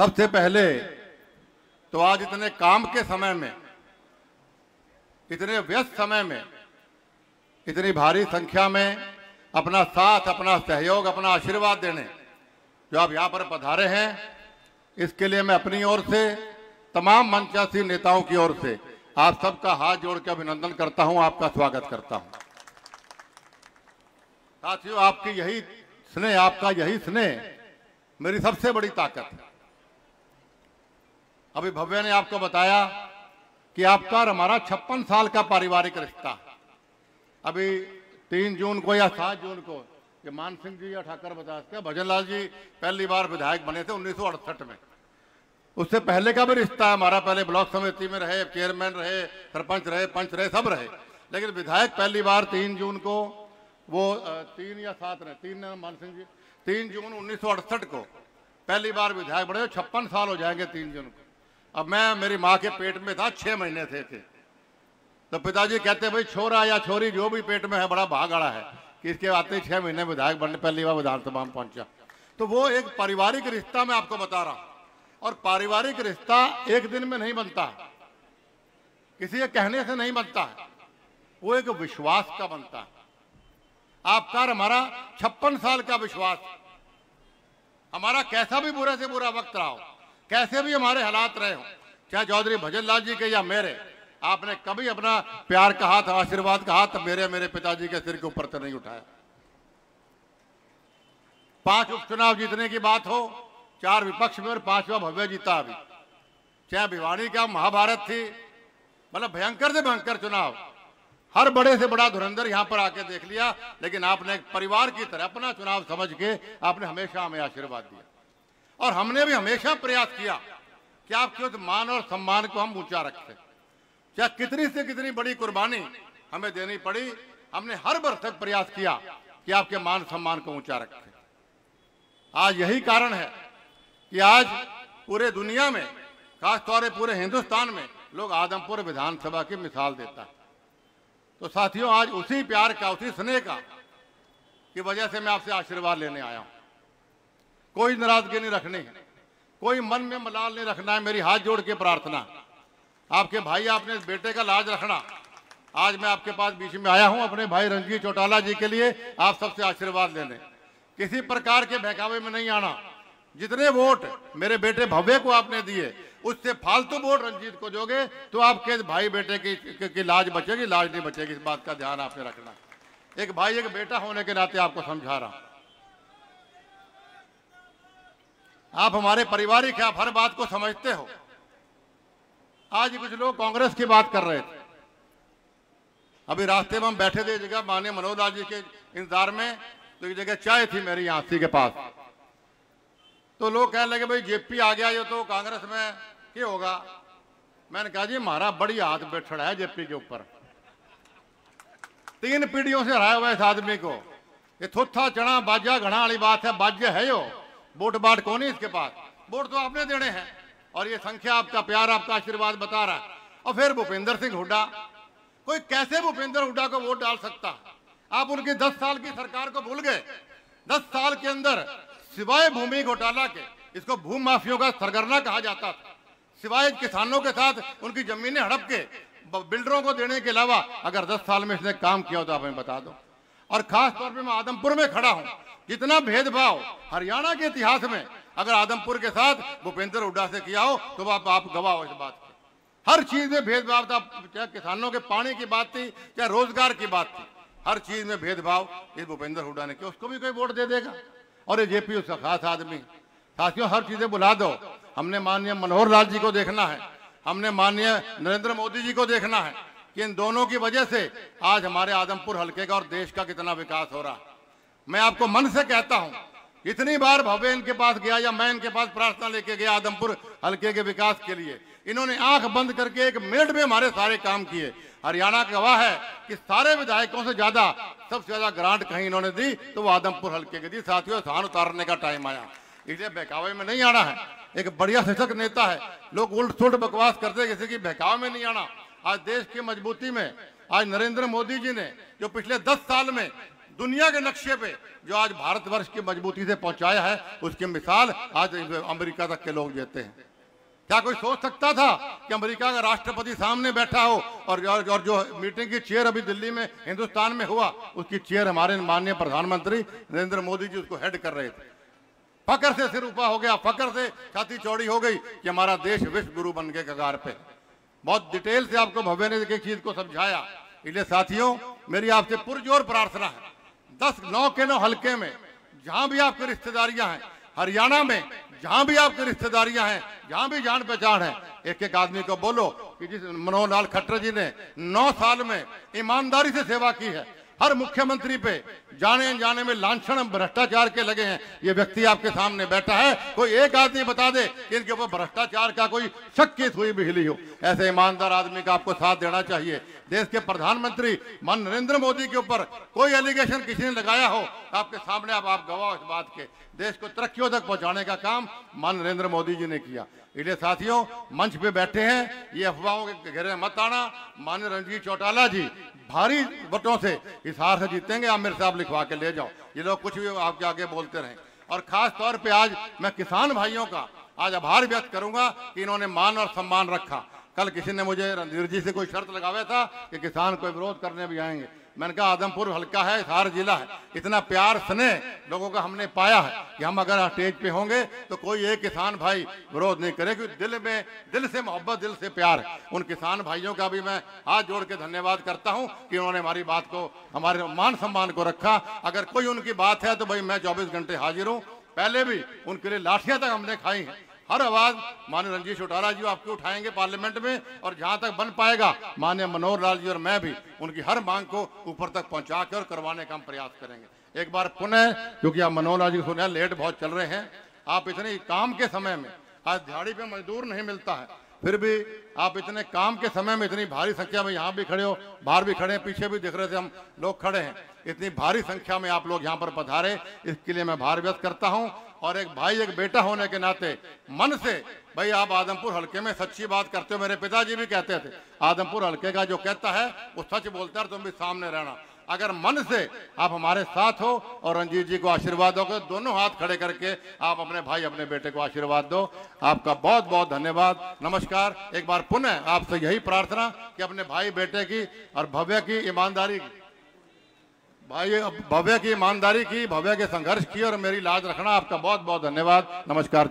सबसे पहले तो आज इतने काम के समय में, इतने व्यस्त समय में, इतनी भारी संख्या में अपना साथ, अपना सहयोग, अपना आशीर्वाद देने जो आप यहाँ पर पधारे हैं, इसके लिए मैं अपनी ओर से, तमाम मंचासीन नेताओं की ओर से आप सबका हाथ जोड़ के अभिनंदन करता हूं, आपका स्वागत करता हूं। साथियों, आपकी यही स्नेह, आपका यही स्नेह मेरी सबसे बड़ी ताकत है। अभी भव्य ने आपको बताया कि आपका और हमारा 56 साल का पारिवारिक रिश्ता है। अभी 3 जून को या 7 जून को ये मान सिंह जी या ठाकर बता सकते हैं, भजन लाल जी पहली बार विधायक बने थे 1968 में। उससे पहले का भी रिश्ता है हमारा, पहले ब्लॉक समिति में रहे, चेयरमैन रहे, सरपंच रहे, पंच रहे, सब रहे, लेकिन विधायक पहली बार 3 जून को, वो 3 या 7 रहे, 3 मान सिंह जी 3 जून 1968 को पहली बार विधायक बने। 56 साल हो जाएंगे 3 जून को। अब मैं मेरी माँ के पेट में था, 6 महीने थे तो पिताजी कहते भाई छोरा या छोरी जो भी पेट में है बड़ा भागड़ा है कि इसके आते ही 6 महीने विधायक बनने पहली बार विधानसभा में पहुंचा। तो वो एक पारिवारिक रिश्ता मैं आपको बता रहा हूं, और पारिवारिक रिश्ता एक दिन में नहीं बनता है, किसी के कहने से नहीं बनता है, वो एक विश्वास का बनता है। आपका और हमारा 56 साल का विश्वास, हमारा कैसा भी बुरे से बुरा वक्त रहा हो, कैसे भी हमारे हालात रहे हो, चाहे चौधरी भजन लाल जी के या मेरे, आपने कभी अपना प्यार का हाथ, आशीर्वाद का हाथ मेरे पिताजी के सिर के ऊपर से नहीं उठाया। 5 उपचुनाव जीतने की बात हो, 4 विपक्ष में और 5वां भव्य जीता। अभी चाहे भिवानी का महाभारत थी, मतलब भयंकर से भयंकर चुनाव, हर बड़े से बड़ा धुरंधर यहां पर आके देख लिया, लेकिन आपने एक परिवार की तरह अपना चुनाव समझ के आपने हमेशा हमें आशीर्वाद दिया, और हमने भी हमेशा प्रयास किया कि आपके उस मान और सम्मान को हम ऊंचा रखें। चाहे कितनी से कितनी बड़ी कुर्बानी हमें देनी पड़ी, हमने हर भरसक प्रयास किया कि आपके मान सम्मान को ऊंचा रखें। आज यही कारण है कि आज पूरे दुनिया में, खासतौर पर पूरे हिंदुस्तान में लोग आदमपुर विधानसभा की मिसाल देता है। तो साथियों, आज उसी प्यार का, उसी स्नेह का की वजह से मैं आपसे आशीर्वाद लेने आया हूं। कोई नाराजगी नहीं रखनी है, कोई मन में मलाल नहीं रखना है। मेरी हाथ जोड़ के प्रार्थना, आपके भाई, आपने बेटे का लाज रखना। आज मैं आपके पास बीच में आया हूं अपने भाई रणजीत चौटाला जी के लिए आप सबसे आशीर्वाद लेने, किसी प्रकार के बहकावे में नहीं आना। जितने वोट मेरे बेटे भव्य को आपने दिए, उससे फालतू वोट रंजीत को दोगे तो आपके भाई बेटे की लाज बचेगी, लाज नहीं बचेगी। इस बात का ध्यान आपने रखना। एक भाई एक बेटा होने के नाते आपको समझा रहा हूं। आप हमारे पारिवारिक हैं, आप हर बात को समझते हो। आज कुछ लोग कांग्रेस की बात कर रहे थे, अभी रास्ते में हम बैठे थे जगह माननीय मनोहर लाल जी के इंतजार में, तो एक जगह चाय थी मेरी यहाँ के पास, तो लोग कहने लगे भाई जेपी आ गया, ये तो कांग्रेस में क्या होगा। मैंने कहा जी हमारा बड़ी हाथ बैठा है जेपी के ऊपर, 3 पीढ़ियों से हराया हुआ है इस आदमी को। ये थोथा चढ़ा बाजा घड़ा वाली बात है, बाज्य है यो, वोट बाट कौन है इसके पास, वोट तो आपने देने हैं, और ये संख्या आपका प्यार, आपका आशीर्वाद बता रहा है। और फिर भूपेंद्र सिंह हुड्डा, कोई कैसे भूपेंद्र हुड्डा को वोट डाल सकता? आप उनकी 10 साल की सरकार को भूल गए। 10 साल के अंदर सिवाय भूमि घोटाला के, इसको भूमि माफियों का सरगना कहा जाता था, सिवाय किसानों के साथ उनकी जमीनें हड़प के बिल्डरों को देने के अलावा अगर 10 साल में इसने काम किया हो तो आप हमें बता दो। और खास तौर पे मैं आदमपुर में खड़ा हूं, जितना भेदभाव हरियाणा के इतिहास में अगर आदमपुर के साथ भूपेंद्र हुड्डा से किया हो तो आप गवाह हो इस बात की। हर चीज में भेदभाव था, चाहे किसानों के पानी की बात थी, चाहे रोजगार की बात थी, हर चीज में भेदभाव इस भूपेंद्र हुड्डा ने किया। उसको भी कोई वोट दे देगा? और ये जेपी उसका खास आदमी। साथियों, हर चीजें बुला दो। हमने माननीय मनोहर लाल जी को देखना है, हमने माननीय नरेंद्र मोदी जी को देखना है कि इन दोनों की वजह से आज हमारे आदमपुर हल्के का और देश का कितना विकास हो रहा है। मैं आपको मन से कहता हूं, इतनी बार भव्य इनके पास गया या मैं इनके पास प्रार्थना लेके गया आदमपुर हल्के के विकास के लिए, इन्होंने आंख बंद करके 1 मिनट में हमारे सारे काम किए। हरियाणा का गवाह है कि सारे विधायकों से ज्यादा, सबसे ज्यादा ग्रांट कहीं इन्होंने दी तो वो आदमपुर हल्के की दी। साथियों, स्थान उतारने का टाइम आया, इसलिए बहकावे में नहीं आना है। एक बढ़िया सशक्त नेता है, लोग उल्ट सुल्ट बकवास करते, किसी की बहकावे में नहीं आना। आज देश की मजबूती में आज नरेंद्र मोदी जी ने जो पिछले 10 साल में दुनिया के नक्शे पे जो आज भारतवर्ष की मजबूती से पहुंचाया है, उसकी मिसाल आज अमेरिका तक के लोग देते हैं। क्या कोई सोच सकता था कि अमेरिका का राष्ट्रपति सामने बैठा हो और जो मीटिंग की चेयर अभी दिल्ली में हिंदुस्तान में हुआ, उसकी चेयर हमारे माननीय प्रधानमंत्री नरेंद्र मोदी जी उसको हेड कर रहे थे। फकर से सिर ऊपर हो गया, फकर से छाती चौड़ी हो गई कि हमारा देश विश्व गुरु बन के कगार पे। बहुत डिटेल से आपको भव्य ने एक चीज को समझाया। इसलिए साथियों, मेरी आपसे पुरजोर प्रार्थना है, 9 के 9 हल्के में जहां भी आपकी रिश्तेदारियां हैं, हरियाणा में जहां भी आपकी रिश्तेदारियां हैं, जहां भी जान पहचान है, एक एक आदमी को बोलो कि जिस मनोहर लाल खट्टर जी ने 9 साल में ईमानदारी से सेवा की है, हर मुख्यमंत्री पे जाने अनजाने में लांछन भ्रष्टाचार के लगे हैं, ये व्यक्ति आपके सामने बैठा है, कोई एक आदमी बता दे कि इनके ऊपर भ्रष्टाचार का कोई शक की सुई भी हिली हो। ऐसे ईमानदार आदमी का आपको साथ देना चाहिए। देश के प्रधानमंत्री मान नरेंद्र मोदी के ऊपर कोई एलिगेशन किसी ने लगाया हो, आपके सामने आप गवाह इस बात के, देश को तरक्कियों तक पहुंचाने का काम मान नरेंद्र मोदी जी ने किया। इसलिए साथियों, मंच पे बैठे हैं, ये अफवाहों के घेरे में मत आना। माननीय रणजीत चौटाला जी भारी वोटों से इस हार से जीतेंगे, आप मेरे साहब लिखवा के ले जाओ। ये लोग कुछ भी आपके आगे बोलते रहें। और खास तौर पे आज मैं किसान भाइयों का आज आभार व्यक्त करूंगा कि इन्होंने मान और सम्मान रखा। कल किसी ने मुझे रणधीर जी से कोई शर्त लगाया था कि किसान कोई विरोध करने भी आएंगे। मैंने कहा आदमपुर हल्का है, हिसार जिला है, इतना प्यार स्नेह लोगों का हमने पाया है कि हम अगर स्टेज पे होंगे तो कोई एक किसान भाई विरोध नहीं करे, क्योंकि दिल से मोहब्बत, दिल से प्यार है। उन किसान भाइयों का भी मैं हाथ जोड़ के धन्यवाद करता हूं कि उन्होंने हमारी बात को, हमारे मान सम्मान को रखा। अगर कोई उनकी बात है तो भाई मैं 24 घंटे हाजिर हूँ। पहले भी उनके लिए लाठियां तक हमने खाई हैं। हर आवाज माननीय रणजीत चौटाला जी आपके उठाएंगे पार्लियामेंट में, और जहां तक बन पाएगा माननीय मनोहर लाल जी और मैं भी उनकी हर मांग को ऊपर तक पहुंचा कर करवाने का हम प्रयास करेंगे। एक बार पुनः, क्योंकि आप मनोहर लाल जी सुने लेट बहुत चल रहे हैं, आप इतने काम के समय में, आज दिहाड़ी पे मजदूर नहीं मिलता है, फिर भी आप इतने काम के समय में इतनी भारी संख्या में यहाँ भी खड़े हो, बाहर भी खड़े हैं, पीछे भी दिख रहे थे हम लोग खड़े हैं, इतनी भारी संख्या में आप लोग यहाँ पर पधारे, इसके लिए मैं आभार व्यक्त करता हूँ। और एक भाई एक बेटा होने के नाते मन से भाई आप आदमपुर हल्के में सच्ची बात करते हो। मेरे पिताजी भी कहते थे आदमपुर हल्के का जो कहता है वो सच बोलता है, तुम भी सामने रहना। अगर मन से आप हमारे साथ हो और रणजीत जी को आशीर्वाद दोगे, दोनों हाथ खड़े करके आप अपने भाई अपने बेटे को आशीर्वाद दो। आपका बहुत बहुत धन्यवाद, नमस्कार। एक बार पुनः आपसे यही प्रार्थना कि अपने भाई बेटे की और भव्य की ईमानदारी की, भव्य के संघर्ष की और मेरी लाज रखना। आपका बहुत बहुत धन्यवाद, नमस्कार।